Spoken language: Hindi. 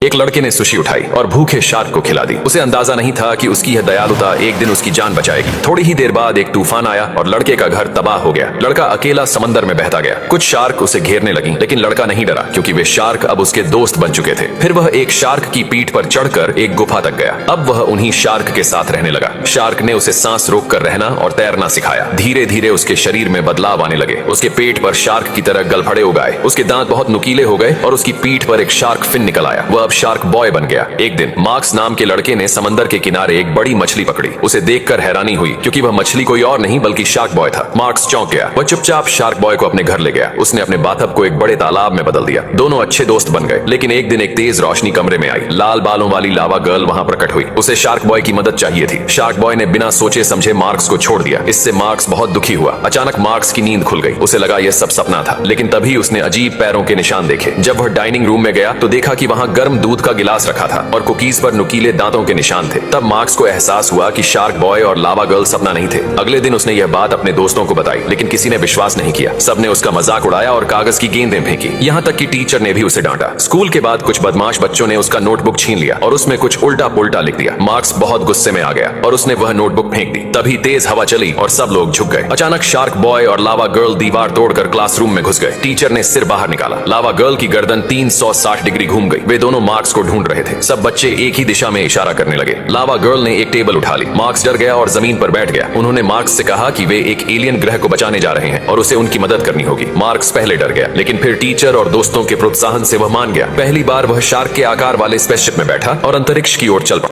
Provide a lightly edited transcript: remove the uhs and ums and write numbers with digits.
एक लड़के ने सुशी उठाई और भूखे शार्क को खिला दी। उसे अंदाजा नहीं था कि उसकी यह दयालुता एक दिन उसकी जान बचाएगी। थोड़ी ही देर बाद एक तूफान आया और लड़के का घर तबाह हो गया। लड़का अकेला समंदर में बहता गया। कुछ शार्क उसे घेरने लगी, लेकिन लड़का नहीं डरा क्योंकि वे शार्क अब उसके दोस्त बन चुके थे। फिर वह एक शार्क की पीठ पर चढ़कर एक गुफा तक गया। अब वह उन्हीं शार्क के साथ रहने लगा। शार्क ने उसे सांस रोक कर रहना और तैरना सिखाया। धीरे धीरे उसके शरीर में बदलाव आने लगे। उसके पेट पर शार्क की तरह गलफड़े उगाए। उसके दांत बहुत नुकीले हो गए और उसकी पीठ पर एक शार्क फिन निकल आया। वह अब शार्क बॉय बन गया। एक दिन मार्क्स नाम के लड़के ने समंदर के किनारे एक बड़ी मछली पकड़ी। उसे देखकर हैरानी हुई क्योंकि वह मछली कोई और नहीं बल्कि शार्क बॉय था। मार्क्स चौंक गया। वह चुपचाप शार्क बॉय को अपने घर ले गया। उसने अपने बाथटब को एक बड़े तालाब में बदल दिया। दोनों अच्छे दोस्त बन गए। लेकिन एक दिन एक तेज रोशनी कमरे में आई। लाल बालों वाली लावा गर्ल वहां प्रकट हुई। उसे शार्क बॉय की मदद चाहिए थी। शार्क बॉय ने बिना सोचे समझे मार्क्स को छोड़ दिया। इससे मार्क्स बहुत दुखी हुआ। अचानक मार्क्स की नींद खुल गई। उसे लगा यह सब सपना था, लेकिन तभी उसने अजीब पैरों के निशान देखे। जब वह डाइनिंग रूम में गया तो देखा कि वहां गर्म दूध का गिलास रखा था और कुकीज पर नुकीले दांतों के निशान थे। तब मार्क्स को एहसास हुआ कि शार्क बॉय और लावा गर्ल सपना नहीं थे। अगले दिन उसने यह बात अपने दोस्तों को बताई, लेकिन किसी ने विश्वास नहीं किया। सबने उसका मजाक उड़ाया और कागज की गेंदें फेंकी। यहाँ तक कि टीचर ने भी उसे डांटा। स्कूल के बाद कुछ बदमाश बच्चों ने उसका नोटबुक छीन लिया और उसमें कुछ उल्टा पुल्टा लिख दिया। मार्क्स बहुत गुस्से में आ गया और उसने वह नोटबुक फेंक दी। तभी तेज हवा चली और सब लोग झुक गए। अचानक शार्क बॉय और लावा गर्ल दीवार तोड़कर क्लासरूम में घुस गए। टीचर ने सिर बाहर निकाला। लावा गर्ल की गर्दन 360 डिग्री घूम गई। वे दोनों मार्क्स को ढूंढ रहे थे। सब बच्चे एक ही दिशा में इशारा करने लगे। लावा गर्ल ने एक टेबल उठा ली। मार्क्स डर गया और जमीन पर बैठ गया। उन्होंने मार्क्स से कहा कि वे एक एलियन ग्रह को बचाने जा रहे हैं और उसे उनकी मदद करनी होगी। मार्क्स पहले डर गया, लेकिन फिर टीचर और दोस्तों के प्रोत्साहन से वह मान गया। पहली बार वह शार्क के आकार वाले स्पेसशिप में बैठा और अंतरिक्ष की ओर चल पड़ा।